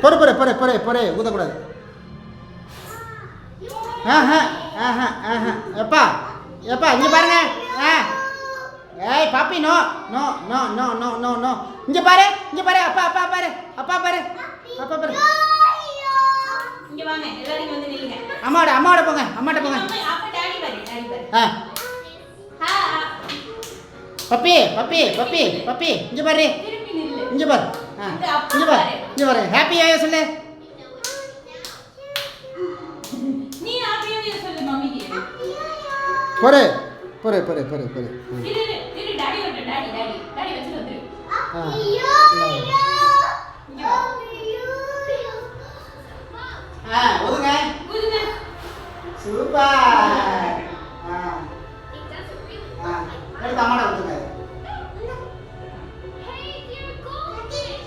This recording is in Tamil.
பொறு பொறு பொறு பொறு பொறு ஊதக்கூடாது. ஆஹா ஆஹா ஆஹா எப்பா எப்பா இங்கே பாருங்க. ஏய் பாப்பி no no no no no no no இங்கே பாரு அப்பா அப்பா பாரு அப்பா பாரு அப்பா பாரு. இங்க வாங்க எல்லாரும் வந்து நில்லுங்க. அம்மாவோட போங்க அம்மாட்ட போங்க. அப்பா டாடி பாரு. பப்பி பப்பி பப்பி பப்பி இங்கே பாரு இங்கே பாரு. இங்கே பாரு ஹாப்பி ஆயா சொல்லு. நீ ஹாப்பியா சொல்லு மம்மிக்கு. பொறு பொறு பொறு பொறு பொறு. இரு டாடி வச்சிட்டு வந்துரு. ஐயோ